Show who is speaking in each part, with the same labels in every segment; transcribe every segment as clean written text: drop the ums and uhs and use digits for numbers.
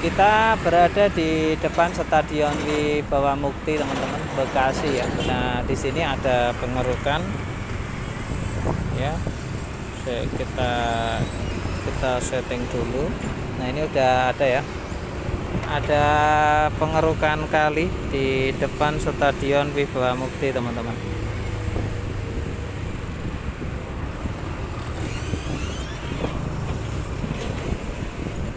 Speaker 1: Kita berada di depan Stadion Wibawa Mukti, teman-teman, Bekasi ya. Nah, di sini ada pengerukan ya. Kita setting dulu. Nah, ini udah ada ya. Ada pengerukan kali di depan Stadion Wibawa Mukti, teman-teman.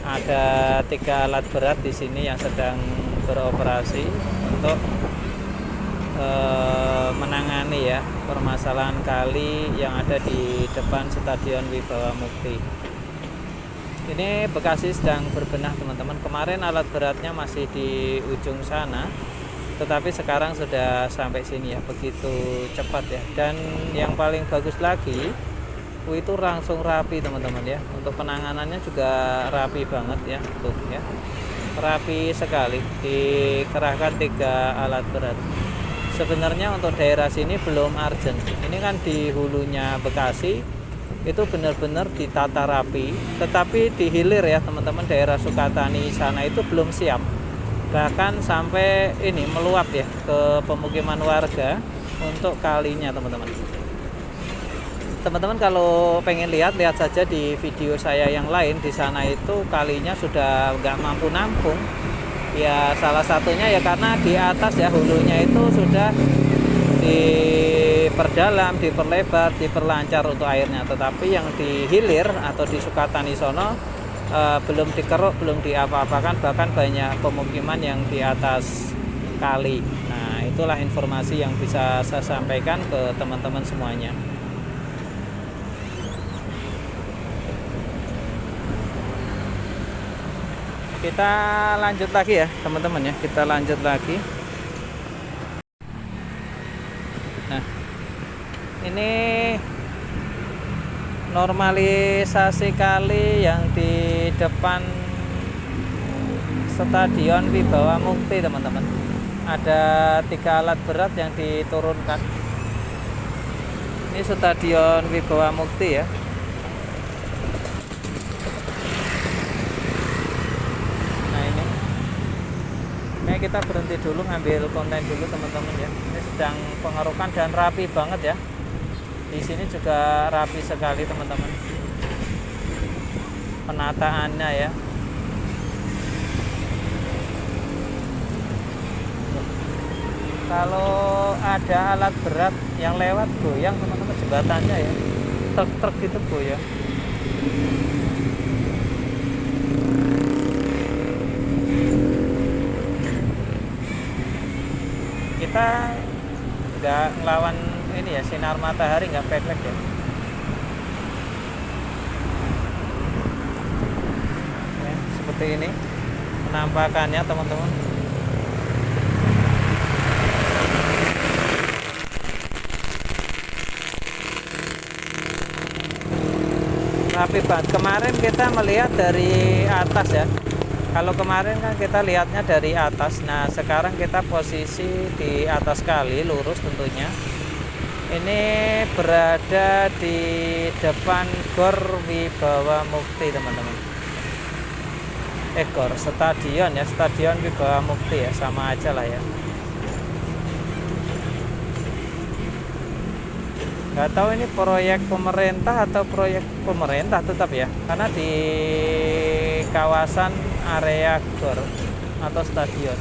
Speaker 1: Ada 3 alat berat di sini yang sedang beroperasi untuk menangani ya permasalahan kali yang ada di depan Stadion Wibawa Mukti. Ini Bekasi sedang berbenah, teman-teman. Kemarin alat beratnya masih di ujung sana, tetapi sekarang sudah sampai sini ya, begitu cepat ya. Dan yang paling bagus lagi, itu langsung rapi, teman-teman ya. Untuk penanganannya juga rapi banget ya, tuh ya, rapi sekali. Dikerahkan 3 alat berat. Sebenarnya untuk daerah sini belum urgent. Ini kan di hulunya Bekasi, itu benar-benar ditata rapi, tetapi di hilir ya, teman-teman, daerah Sukatani sana itu belum siap. Bahkan sampai ini meluap ya ke pemukiman warga untuk kalinya, teman-teman. Teman-teman kalau pengen lihat saja di video saya yang lain. Di sana itu kalinya sudah nggak mampu nampung ya, salah satunya ya karena di atas ya, hulunya itu sudah diperdalam, diperlebar, diperlancar untuk airnya. Tetapi yang di hilir atau di Sukatani sono belum dikeruk, belum diapa-apakan, bahkan banyak pemukiman yang di atas kali. Nah, itulah informasi yang bisa saya sampaikan ke teman-teman semuanya. Kita lanjut lagi ya, teman-teman ya. Kita lanjut lagi. Nah, ini normalisasi kali yang di depan Stadion Wibawa Mukti, teman-teman. Ada 3 alat berat yang diturunkan. Ini Stadion Wibawa Mukti ya. Kita berhenti dulu, ngambil konten dulu, teman-teman ya. Ini sedang pengerukan dan rapi banget ya. Di sini juga rapi sekali, teman-teman. Penataannya ya. Kalau ada alat berat yang lewat goyang, teman-teman, jembatannya ya. Truk-truk gitu goyang. Kita nggak ngelawan ini ya, sinar matahari nggak peklek ya. Ya, seperti ini penampakannya, teman-teman. Rapi banget. Kemarin kita melihat dari atas ya. Kalau kemarin kan kita lihatnya dari atas. Nah, sekarang kita posisi di atas kali, lurus tentunya. Ini berada di depan Gor Wibawa Mukti, teman-teman. Gor, stadion ya, Stadion Wibawa Mukti ya, sama aja lah ya. Nggak tahu ini proyek pemerintah atau proyek pemerintah tetap ya, karena di kawasan area Gor atau stadion.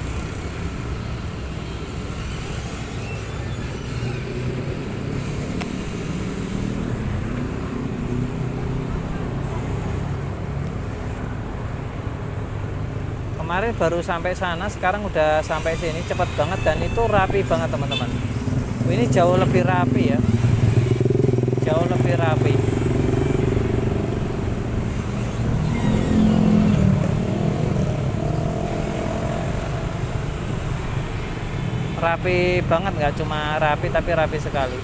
Speaker 1: Kemarin baru sampai sana, sekarang udah sampai sini, cepat banget dan itu rapi banget, teman-teman. Ini jauh lebih rapi ya, jauh lebih rapi. Rapi banget, nggak cuma rapi tapi rapi sekali.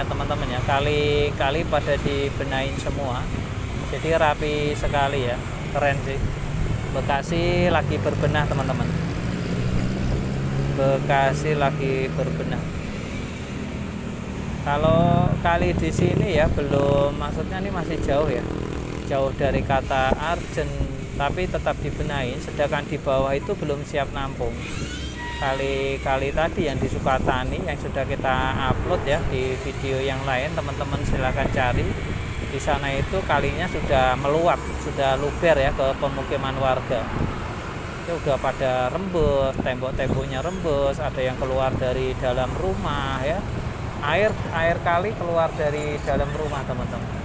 Speaker 1: ya teman-teman ya, kali-kali pada dibenahin semua, jadi rapi sekali ya, keren sih. Bekasi lagi berbenah teman-teman, Bekasi lagi berbenah. Kalau kali di sini ya belum, maksudnya ini masih jauh ya, jauh dari kata Arjen, tapi tetap dibenahi. Sedangkan di bawah itu belum siap nampung. Kali-kali tadi yang di Sukatani yang sudah kita upload ya di video yang lain, teman-teman silahkan cari. Di sana itu kalinya sudah meluap, sudah luber ya ke pemukiman warga. Itu udah pada rembes, tembok-temboknya rembes, ada yang keluar dari dalam rumah ya. Air kali keluar dari dalam rumah teman-teman.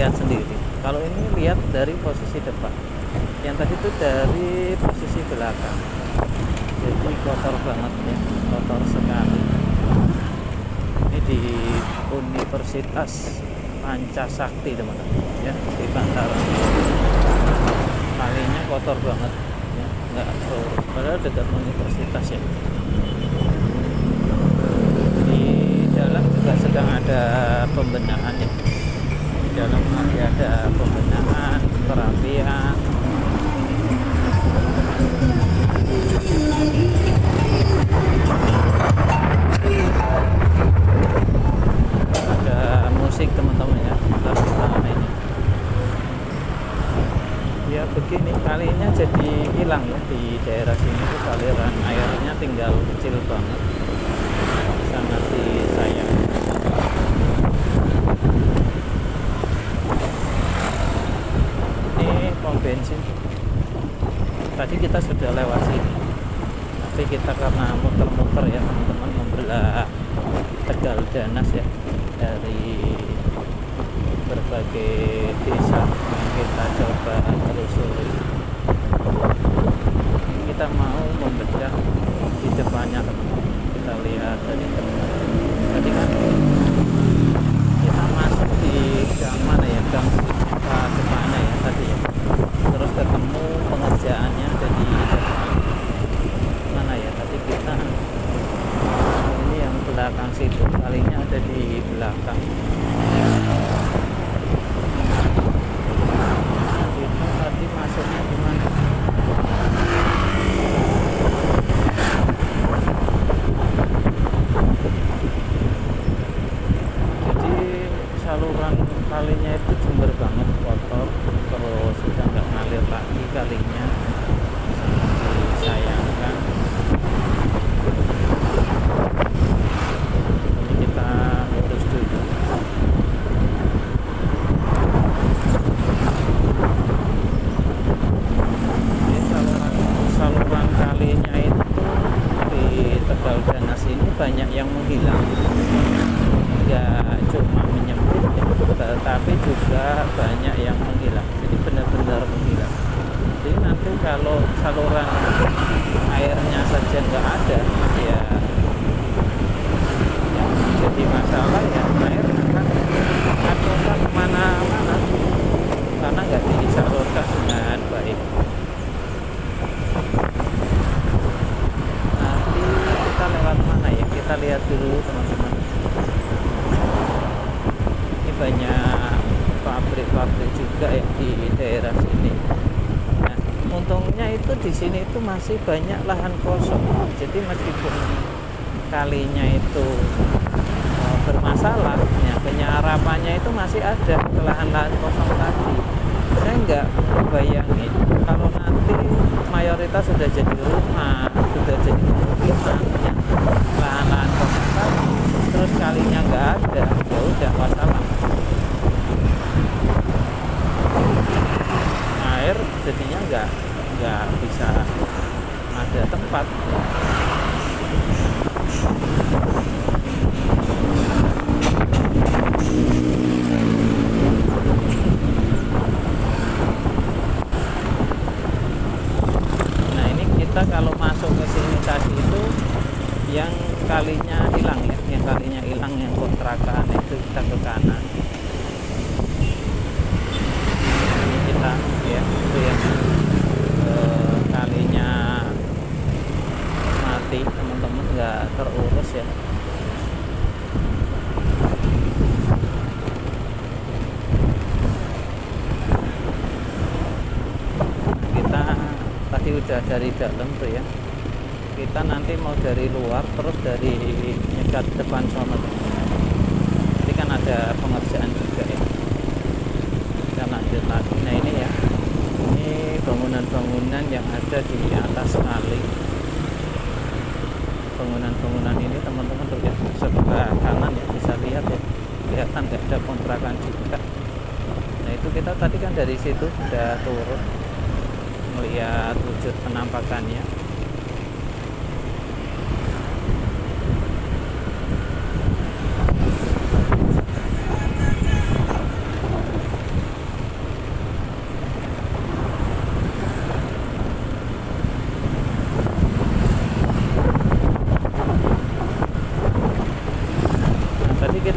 Speaker 2: lihat sendiri. Kalau ini lihat dari posisi depan, yang tadi itu dari posisi belakang. Jadi kotor banget ya, kotor sekali. Ini di Universitas Pancasakti teman-teman ya, di Bantaran. Kalinya kotor banget ya, nggak terurus, padahal dekat universitas ya. Di dalam juga sedang ada pembenahan ya, di dalam masih ada pembenahan, perapian. Ada musik teman-teman ya, tapi ini ya begini, kalinya jadi hilang ya. Di daerah sini tuh aliran airnya tinggal kecil banget, sangat disayang. Ini pom bensin, tadi kita sudah lewat sini, tapi kita karena muter-muter ya teman-teman, membelah Tegal Danas ya, dari berbagai desa yang kita coba telusuri. Kita mau membedah di depannya teman-teman. Kita lihat dari depan. Tadi kan kita masuk di gang mana ya, gang depannya ya tadi ya. Terus ketemu pengerjaannya ada di depan. Mana ya tadi kita, ini yang belakang situ, kalinya ada di belakang. Itu tadi masuknya gimana? Jadi saluran kalinya itu jember banget, kotor, terus sudah nggak ngalir lagi kalinya, disayangkan. Ini kita lurus dulu. Ini saluran kalinya itu di Tegal Danas ini banyak yang menghilang, nggak cuma menyempit ya, tetapi juga banyak yang menghilang. Jadi benar-benar menghilang. Jadi nanti kalau saluran airnya saja nggak ada ya, yang jadi masalah ya air akan ngacungkan kemana-mana karena nggak disalurkan dengan baik. Nanti kita lewat mana ya, kita lihat dulu teman-teman. Ini banyak pabrik-pabrik juga ya di daerah sini. Nah, untungnya itu di sini itu masih banyak lahan kosong. Jadi meskipun kalinya itu bermasalah ya, penyerapannya itu masih ada ke lahan-lahan kosong tadi. Saya nggak bayangin kalau nanti mayoritas sudah jadi rumah, sudah jadi pemukiman ya, lahan-lahan kosong tadi, terus kalinya nggak ada, ya udah masalah. Air jadinya nggak bisa ada tempat. Nah ini kita kalau masuk ke sini tadi itu yang kalinya hilang ya, yang kalinya hilang yang kontrakan itu kita ke kanan. Ini kita ya itu yang kalinya mati teman-teman, nggak terurus ya. Kita tadi udah dari dalam tuh ya, kita nanti mau dari luar terus dari nyegat depan sana. Jadi kan ada pengerjaan juga ya, kita lanjut lagi. Nah ini ya, ini bangunan-bangunan yang ada di atas kali. Bangunan-bangunan ini teman-teman tuh ya, sebelah kanan ya, bisa lihat ya, kelihatan nggak ada kontrakan juga. Nah itu kita tadi kan dari situ udah turun melihat wujud penampakannya.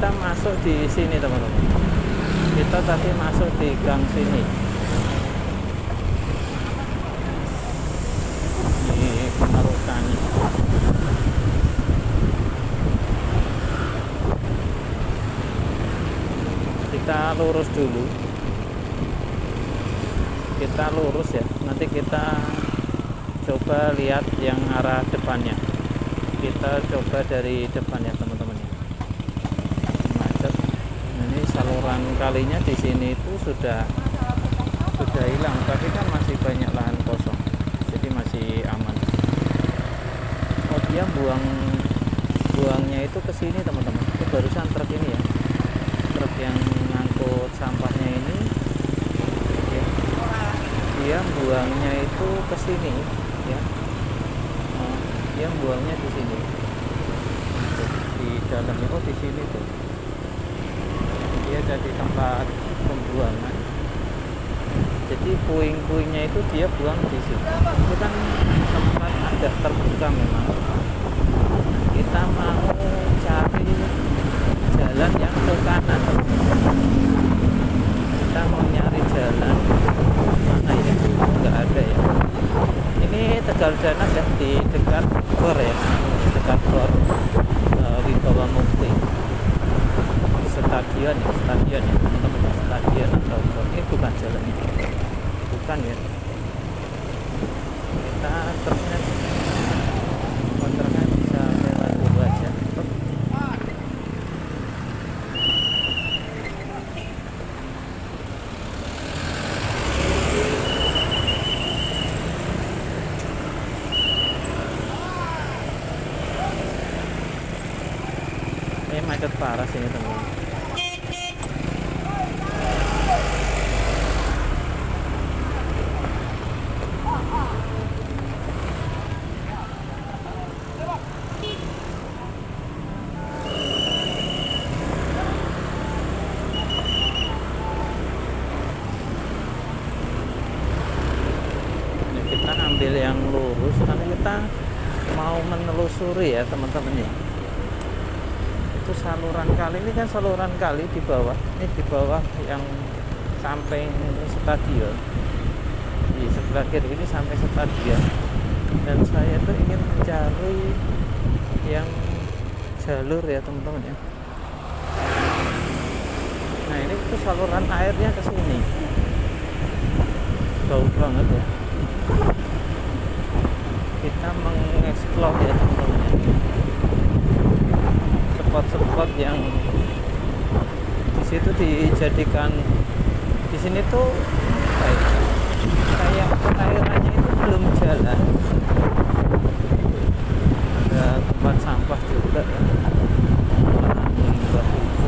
Speaker 2: kita masuk di sini teman-teman. Kita tadi masuk di gang sini. Di Marutani. Kita lurus dulu. Kita lurus ya. Nanti kita coba lihat yang arah depannya. Kita coba dari depannya teman-teman ya. Macet. Ini saluran kalinya di sini itu sudah hilang, tapi kan masih banyak lahan kosong, jadi masih aman. Oh, dia buangnya itu ke sini teman-teman. Itu barusan truk ini ya, truk yang ngangkut sampahnya ini ya, dia buangnya itu ke sini ya. Oh, dia buangnya di sini, di dalamnya. Oh, di sini tuh dia jadi tempat pembuangan. Jadi puing-puingnya itu dia buang di situ. Itu kan tempat agak terbuka memang. Kita mau cari jalan yang ke kanan. Kita mau nyari jalan mana ya? Nggak ada ya. Ini Tegal Danas ya, di dekat Gor ya, dekat Gor Wibawa Mukti. Stadion ya teman-teman, stadion atau Gor. Ini bukan jalannya, bukan ya. Kita ternyata bisa lewat dulu aja. Ini macet parah sini teman-teman. Kita ambil yang lurus karena kita mau menelusuri ya teman-teman ya. Itu saluran kali, ini kan saluran kali di bawah, ini di bawah yang sampai stadion, di sebelah kiri ini sampai stadion. Dan saya tuh ingin mencari yang jalur ya teman-teman ya. Nah, ini tuh saluran airnya ke sini, jauh banget ya. Kita mengeksplor ya teman-teman ya, spot-spot yang di situ dijadikan. Di sini tuh kayak perairannya itu belum jalan, ada tempat sampah juga ya. Limbah itu.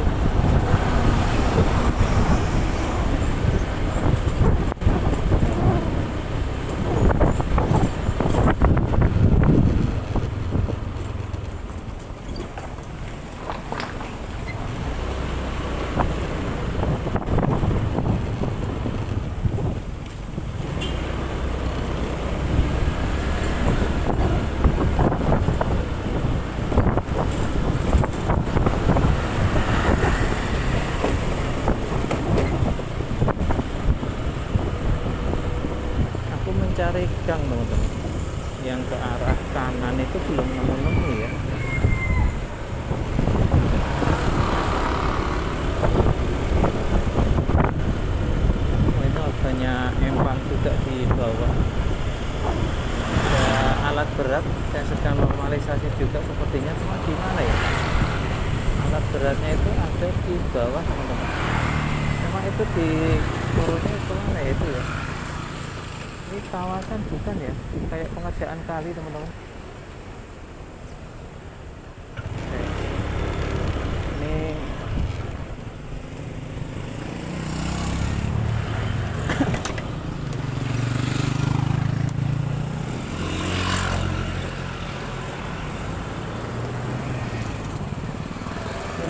Speaker 2: Cari gang teman-teman yang ke arah kanan itu belum nemu ya. Ini banyak empang juga di bawah. Ada alat berat, saya sedang normalisasi juga sepertinya, cuma di mana ya? Alat beratnya itu ada di bawah teman-teman. Memang itu di turunnya itu mana ya itu ya? Ini kawasan bukan ya, kayak pengerjaan kali teman-teman. Ini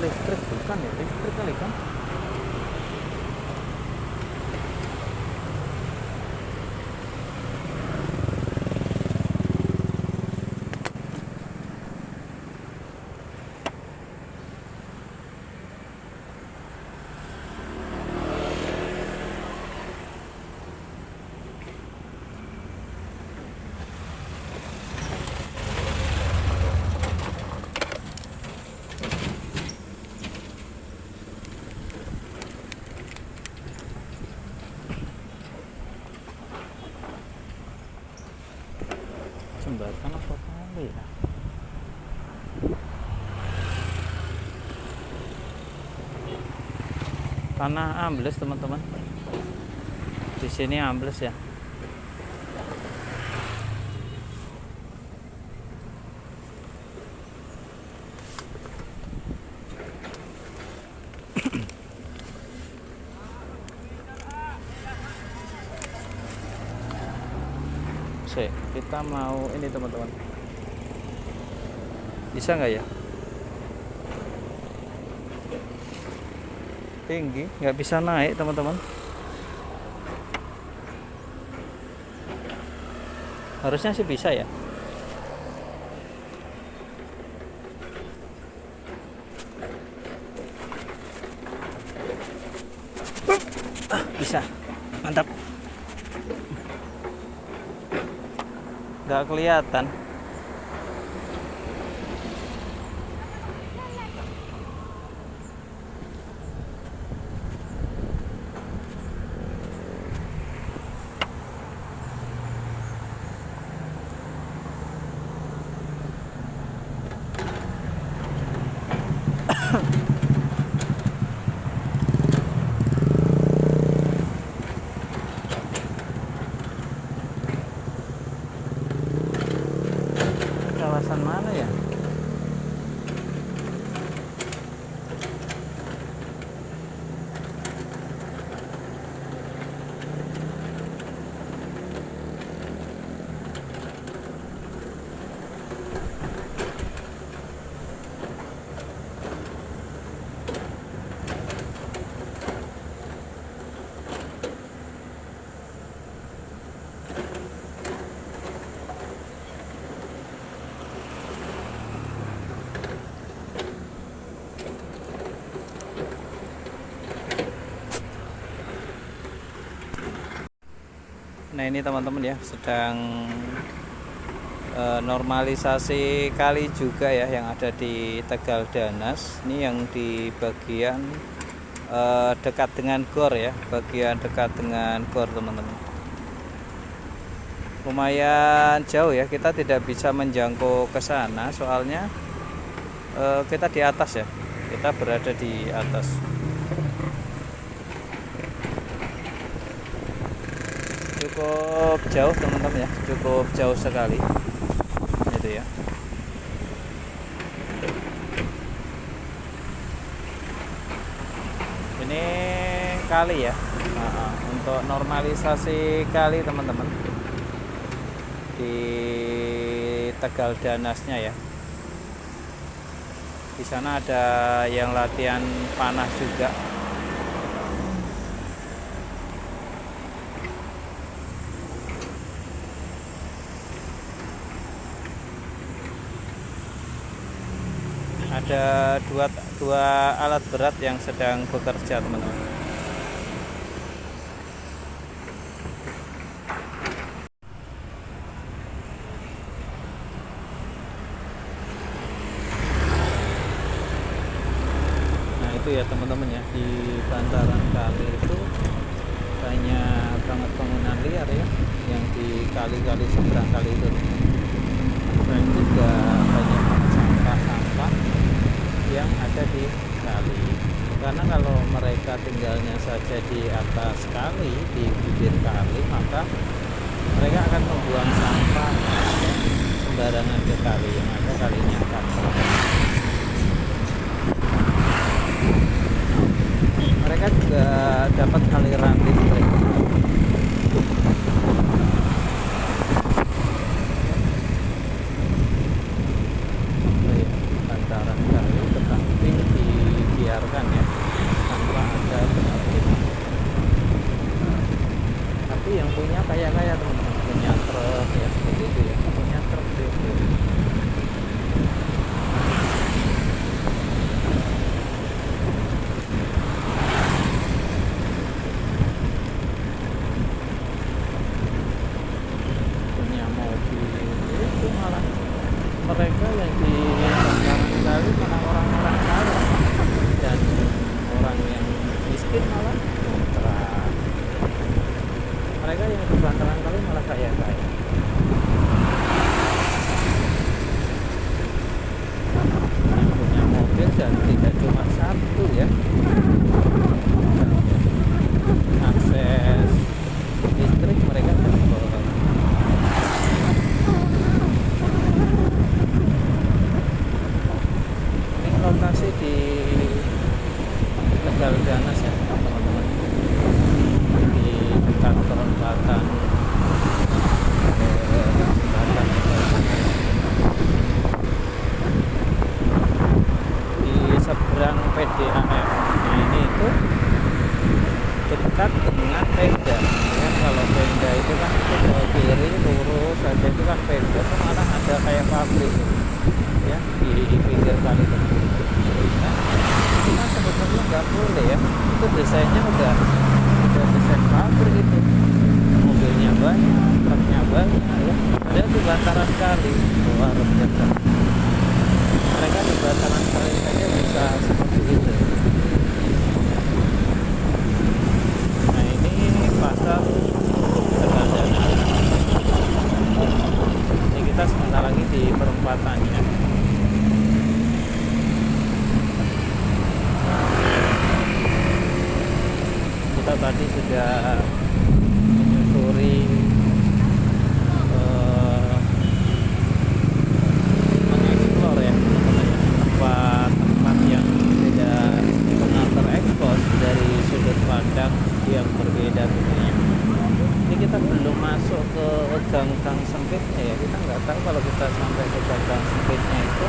Speaker 2: listrik bukan ya, listrik kali kan. jembatan apa kali ya? Tanah ambles teman-teman. Di sini ambles ya. Kita mau ini teman-teman, bisa nggak ya? Tinggi, nggak bisa naik teman-teman. Harusnya sih bisa ya. Bisa, mantap. Nggak kelihatan. Kawasan mana ya? Nah ini teman-teman ya, sedang normalisasi kali juga ya yang ada di Tegal Danas. Ini yang di bagian dekat dengan gor ya, bagian dekat dengan gor teman-teman. Lumayan jauh ya, kita tidak bisa menjangkau ke sana soalnya kita di atas ya, kita berada di atas. Cukup jauh teman-teman ya, cukup jauh sekali itu ya. Ini kali ya, untuk normalisasi kali teman-teman di Tegal Danasnya ya. Di sana ada yang latihan panah juga. Ada dua alat berat yang sedang bekerja teman-teman. Nah itu ya teman-teman ya, di bantaran kali itu banyak banget bangunan liar ya, yang di kali-kali seberang kali itu. Selain juga banyak sampah-sampah yang ada di kali, karena kalau mereka tinggalnya saja di atas kali, di bibir kali, maka mereka akan membuang sampah sembarangan ke kali, yang ada kalinya akan mereka juga dapat aliran listrik. Bantaran kali tetapi dibiarkan ya, tanpa ada penertiban. Tapi yang punya kaya-kaya teman-teman, punya truk ya, seperti itu ya, punya truk itu.
Speaker 1: bantaran kali. Luar biasa. Mereka di bantaran kali saja bisa seperti itu. Nah ini pasar Tegal Danas. Ini kita sebentar lagi di perempatannya. Kita tadi sudah menyusuri mengeksplor ya tempat-tempat yang tidak pernah terekspos dari sudut pandang yang berbeda tentunya. Ini kita belum masuk ke gang-gang sempitnya ya. Kita nggak tahu kalau kita sampai ke gang-gang sempitnya itu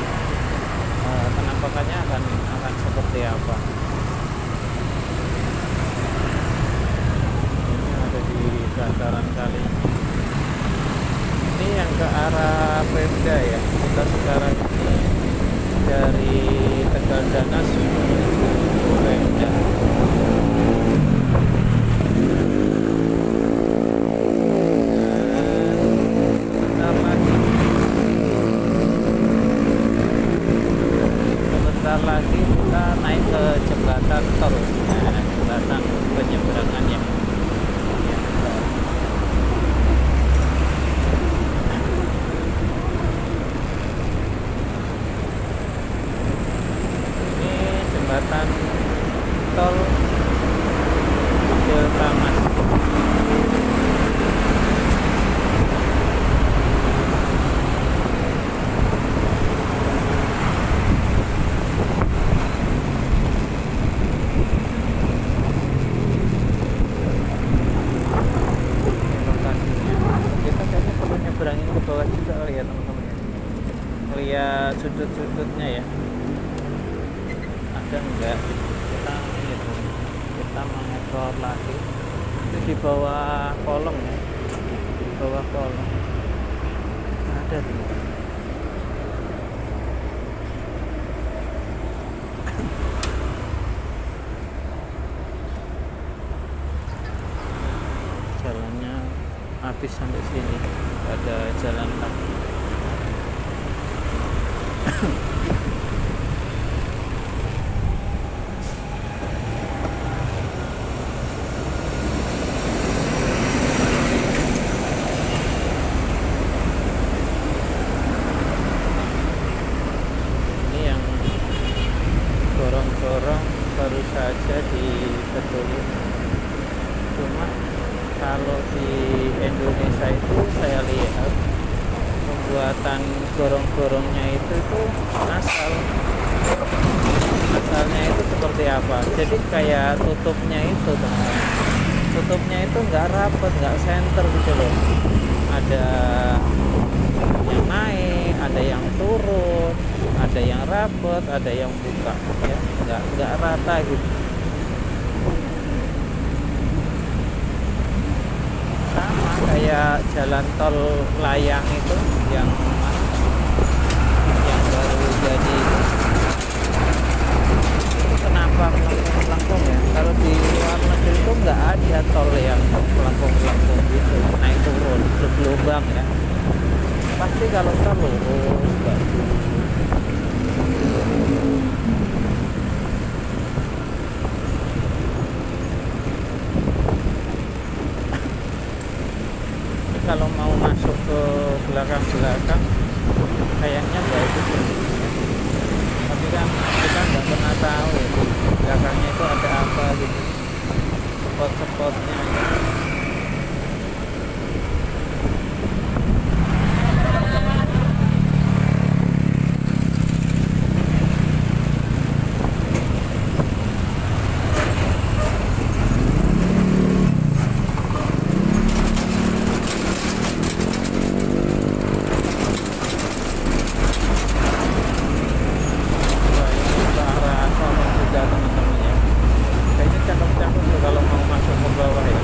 Speaker 1: penampakannya akan seperti apa. Ini ada di bantaran kali. Ini yang ke arah Pemda ya. Kita sekarang ini dari Tegal Danas menuju Pemda. Sebentar lagi kita naik ke jembatan tol, jembatan penyeberangannya. Jembatan tol Citramas. Kita kayaknya perlu nyeberangin ke bawah juga kali ya teman-teman. Lihat sudut-sudutnya ya. Ada enggak kita mengeksplor lagi. Itu di bawah kolong ya, di bawah kolong ada tuh. Jalannya habis sampai sini, ada jalan lagi. Gorong-gorong baru saja dibetulin. Cuma kalau di Indonesia itu saya lihat pembuatan gorong-gorongnya itu asal. Asalnya itu seperti apa? Jadi kayak tutupnya itu teman-teman. Tutupnya itu nggak rapet, nggak center gitu loh. Ada yang naik, ada yang turun, ada yang rapet, ada yang buka ya, nggak rata gitu. Sama kayak jalan tol layang itu yang baru jadi itu kenapa melengkung ya? Kalau di luar negeri itu nggak ada tol yang melengkung gitu, naik turun bergelombang ya. Pasti kalau tol lurus bagus. Kalau mau masuk ke belakang kayaknya bagus ya. Tapi kan kita nggak pernah tahu ya belakangnya itu ada apa gitu, spot-spotnya ya. Teman-teman ya, kayaknya cakep-cakep tuh kalau mau masuk ke bawah ya.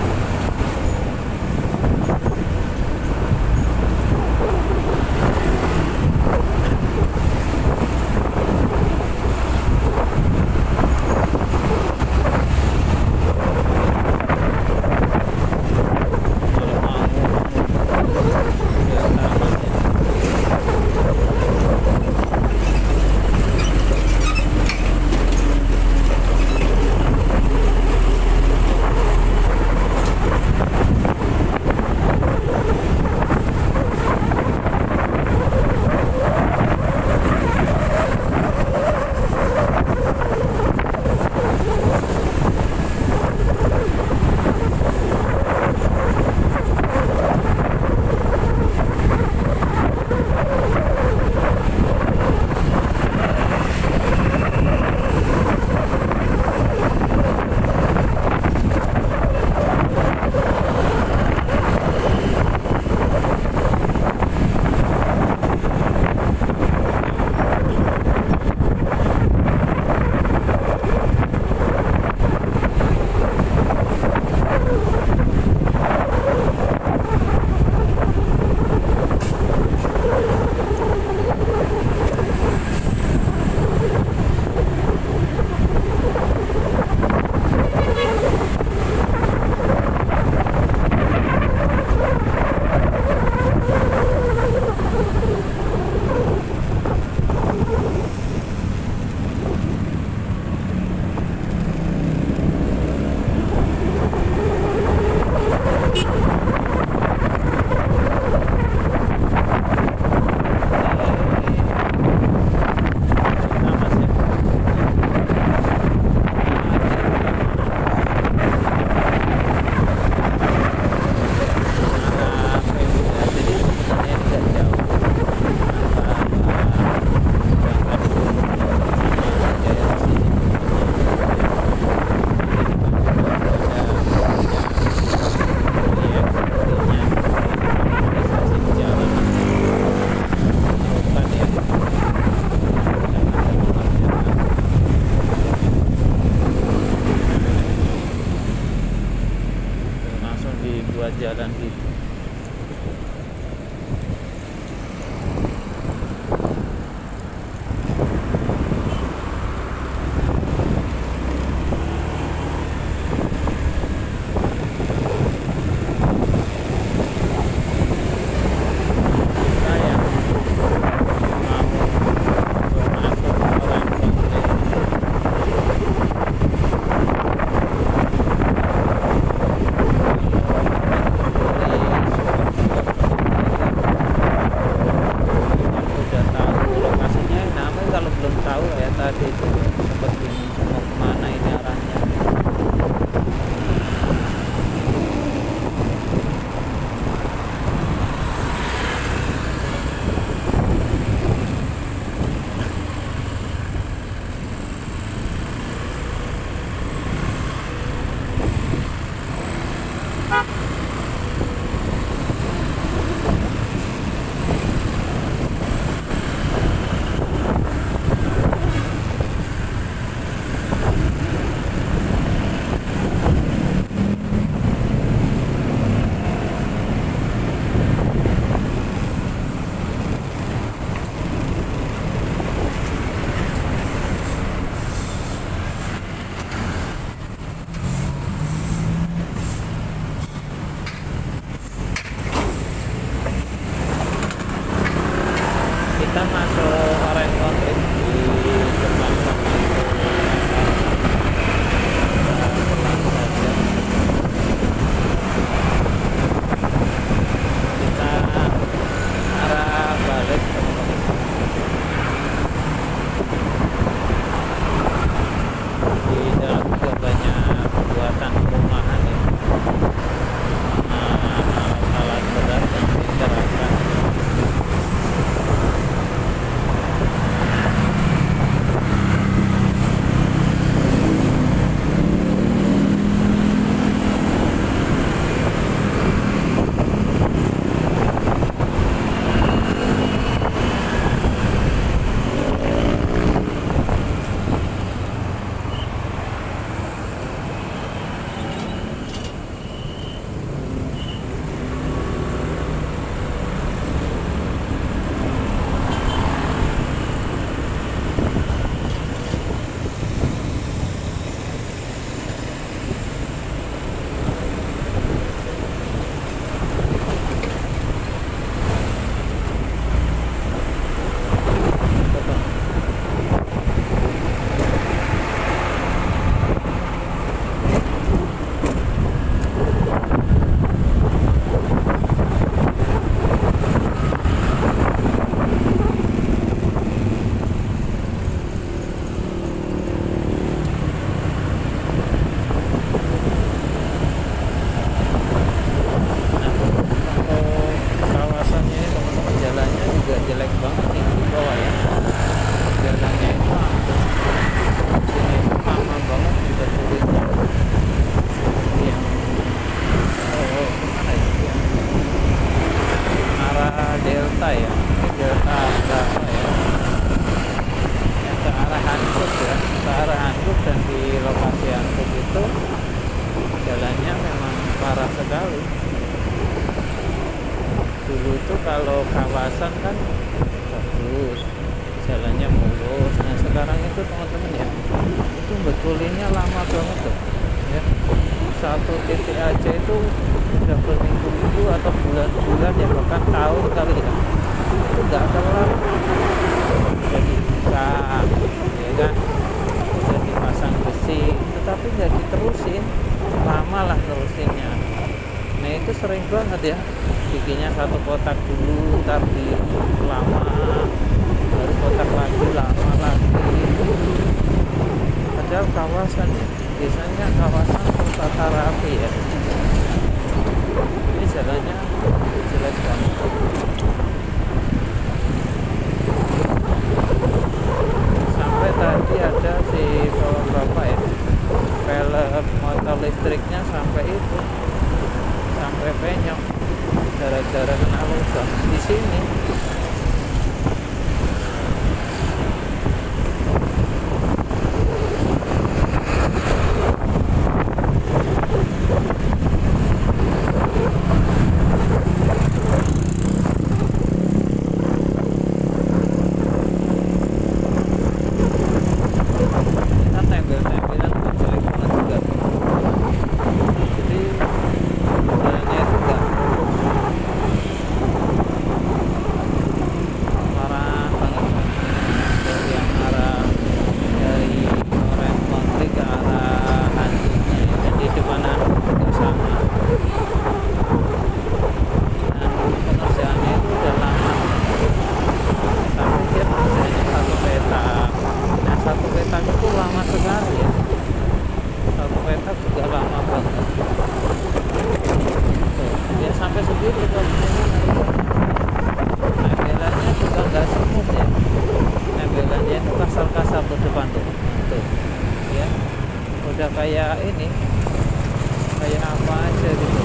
Speaker 1: kita masuk area konflik di depan sana itu pelan saja kita arah balik teman-teman. Di dalam juga banyak buatan rumahan ya, alat berat yang dikerahkan. Jelek banget nih di bawah ya, jalannya itu hampir sini itu lama banget juga sulitnya yang kemana ya, yang arah delta ya, ini delta berapa ya, yang ke arah Handuk ya, ke arah Handuk, dan di lokasi Handuk itu jalannya memang parah sekali. Dulu itu kalau kawasan kan bagus, jalannya mulus. Nah sekarang itu teman-teman ya, itu betulinnya lama banget tuh ya. Satu titik aja itu udah berminggu-minggu atau bulan-bulan ya, bahkan tahun kali ya, itu nggak kelar. Jadi buka ya kan, udah dipasang besi tetapi nggak diterusin, lama lah terusinnya. Nah itu sering banget ya, bikinnya satu kotak dulu, ntar di lama, baru kotak lagi, lama lagi. Padahal kawasan ya, biasanya kawasan tertata rapi ya. Ini jalannya jelek banget. Sampai tadi ada si bapak ya, pelek motor listriknya sampai itu, sampai penyok gara-gara kena lubang di sini. Kita tempel-tempelan pun jelek banget juga. Jadi jalannya itu enggak parah banget dari yang arah dari Oren Konflik ke arah Handuknya ya. Dan di depan Handuk juga sama, dan pengerjaannya itu udah lama, tapi dia pengerjaannya satu petak. Nah satu petak itu lama sekali ya, satu petak juga lama banget tuh, dia sampai segitu kalau ini. Nembelannya juga nggak semut ya, nembelannya itu kasar-kasar ke depan tuh, tuh ya, udah kayak ini, kayak apa aja gitu.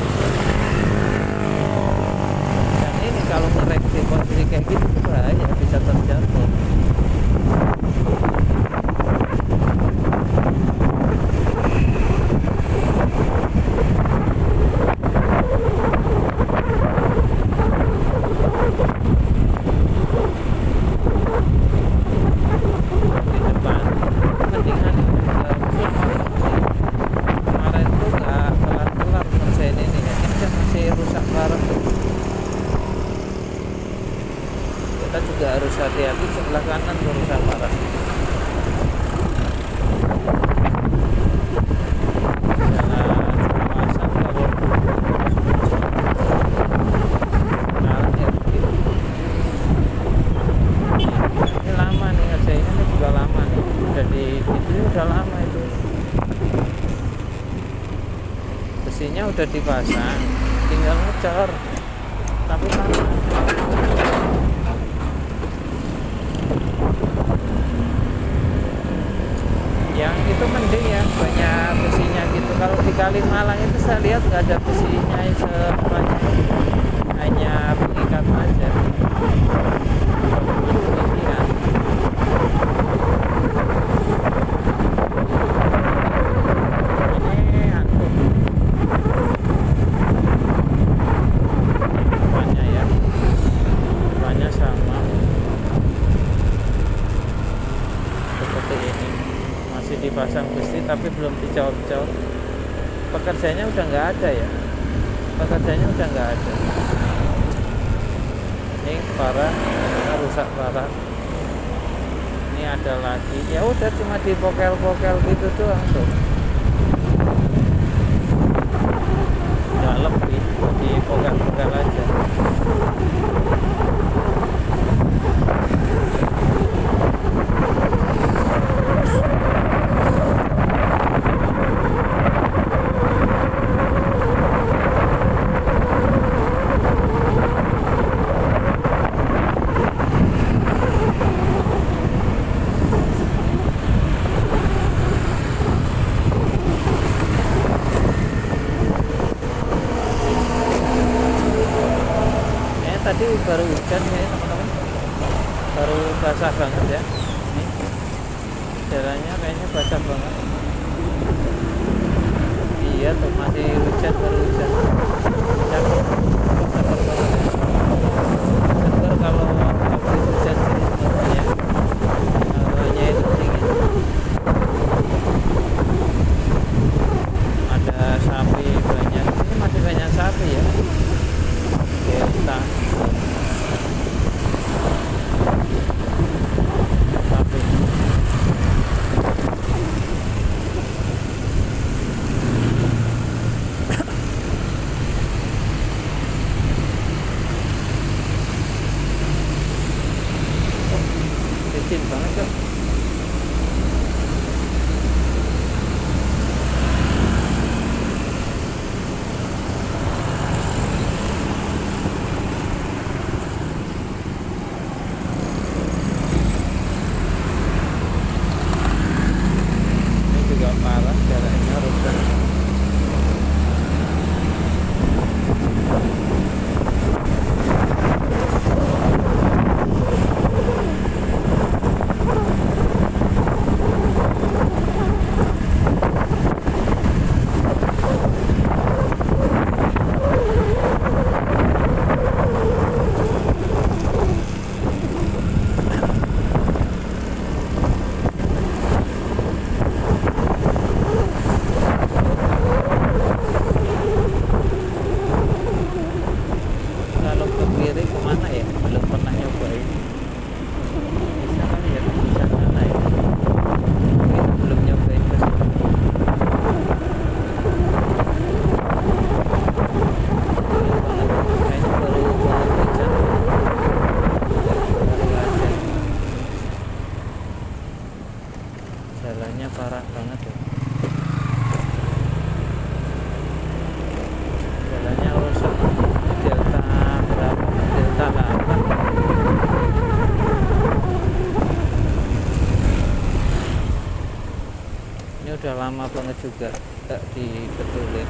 Speaker 1: Dan ini kalau ngerek di posisi kayak gitu bahaya, bisa terjatuh. Di depan mendingan kemarin tuh nggak kelar-kelar ngerjain ini ya, ini kan masih rusak parah tuh. kita juga harus hati-hati sebelah kanan rusak parah. Besinya udah dipasang, tinggal ngecor, tapi lama. Yang itu mending ya, banyak besinya gitu. Kalau di Kalimalang itu saya lihat nggak ada besinya semuanya, hanya pengikat aja. Ini ya. Dipasang besi tapi belum dicor-cor, pekerjanya udah nggak ada ya, pekerjanya udah nggak ada. Ini parah, rusak parah. Ini ada lagi, ya udah cuma dipokel-pokel gitu doang tuh, nggak lebih, dipokel-pokel aja. Tadi baru hujan ya teman-teman, baru basah banget ya. Ini jalannya kayaknya basah banget. Iya tuh, masih hujan, baru hujan. Cakep, cakep banget ya. Sebentar kalau habis hujan ya, hawanya itu dingin. Ada sapi banyak, ini masih banyak sapi ya. Delta sapi. Licin banget kan. Parah, jalannya rusak. Jalannya parah banget ya. Jalannya rusak. Delta berapa? Delta 8. Ini udah lama banget juga nggak dibetulin.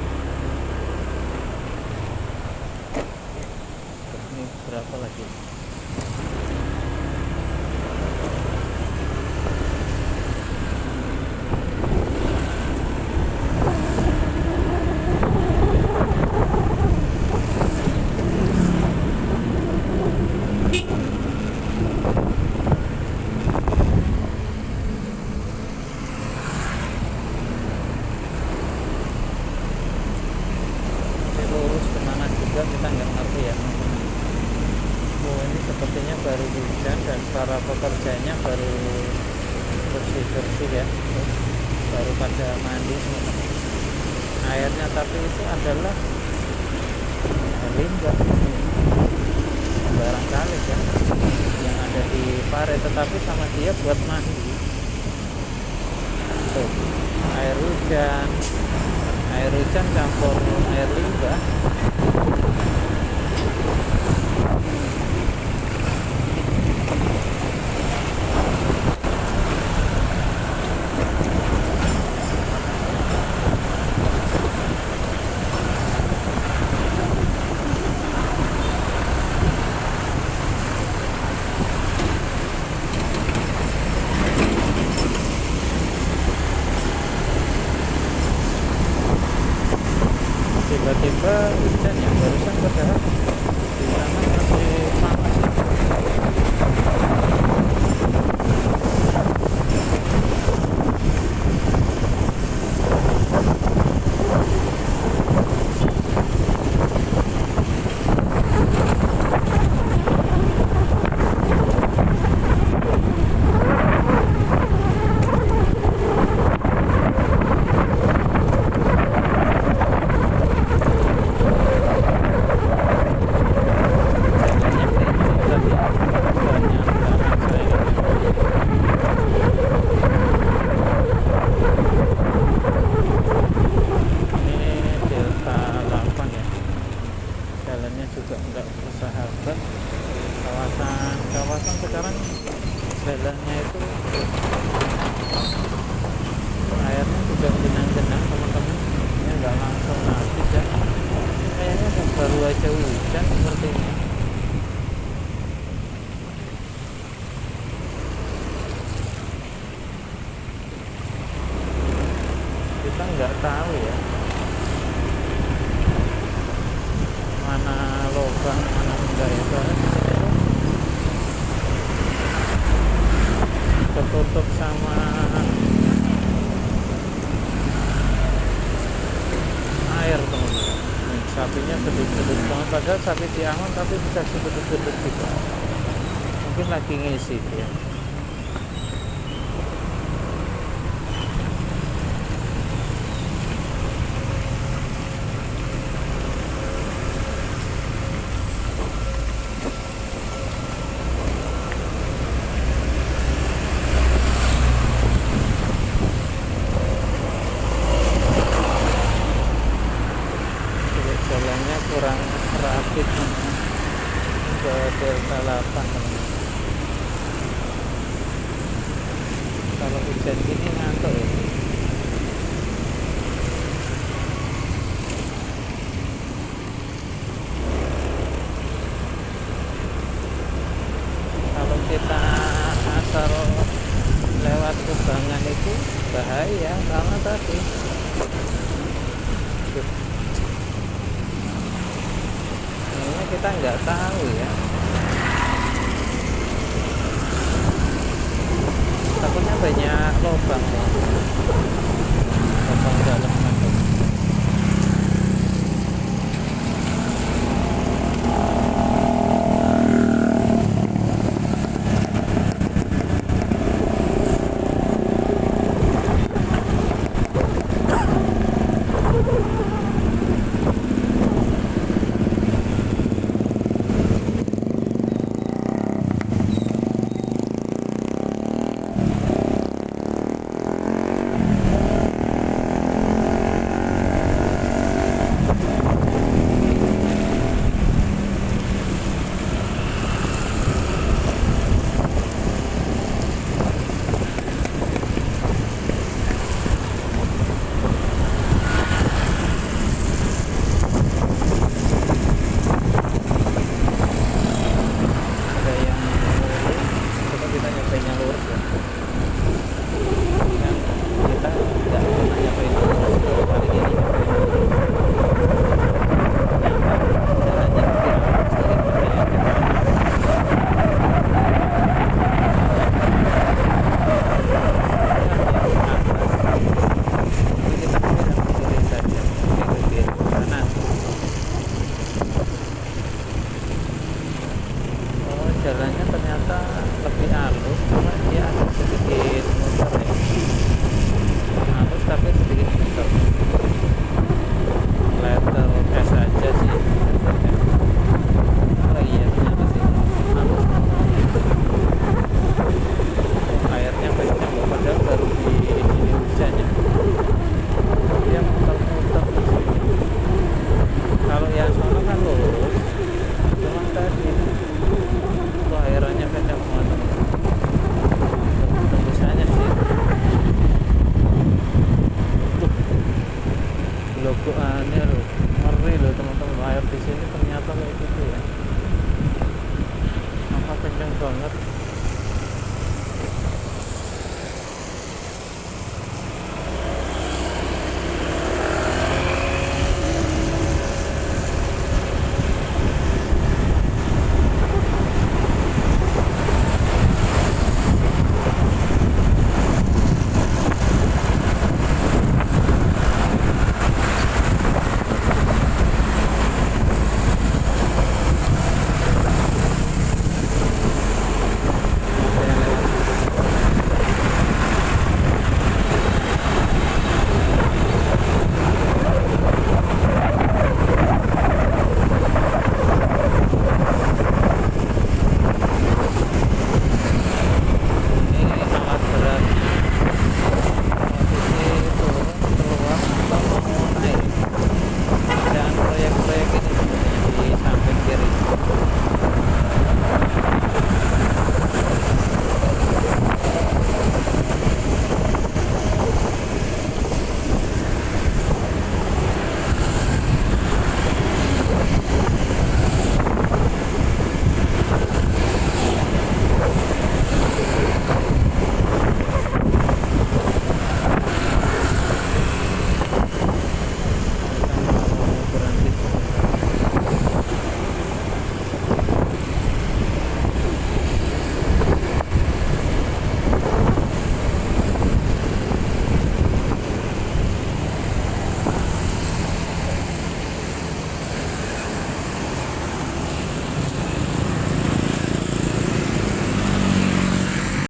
Speaker 1: Ini berapa lagi? Kita nggak ngerti ya. Oh, ini baru hujan dan para pekerjanya baru bersih-bersih ya, baru pada mandi semua. Airnya tapi itu adalah limbah barangkali kan yang ada di Pare, tetapi sama dia buat mandi. Tuh, air hujan campur air limbah. Tiba-tiba hujan ya, barusan padahal di sana masih panas. Kawasan sekarang jalannya itu airnya sudah genang-genang teman-teman, ini nggak langsung habis ya, kayaknya baru aja hujan seperti ini. Kita nggak tahu ya mana lubang mana enggak ya, soalnya tertutup sama air teman-teman. Sapinya gedut-gedut banget, padahal sapi Tiangon tapi bisa segedut-gedut gitu, mungkin lagi ngisi dia. Jalannya kurang rapid ke Delta 8 teman. Kalau hujan gini ngantuk ya. Kalau kita asal lewat Kubangan itu bahaya karena tadi kita nggak tahu ya, takutnya banyak lubang ya, lubang dalam masuk.
Speaker 2: airnya ternyata lebih halus, cuma dia agak sedikit muter ya, halus tapi sedikit muter. Letter S aja sih. Oh iya ternyata sih halus. Airnya kencang loh, padahal baru di ini hujan ya, dia muter-muter di sini. Kalau yang sono kan lurus, cuma tadi itu airnya kencang banget, tembusannya sih. Blogoannya loh, ngeri loh teman-teman, air di sini ternyata kayak gitu ya, apa kencang banget.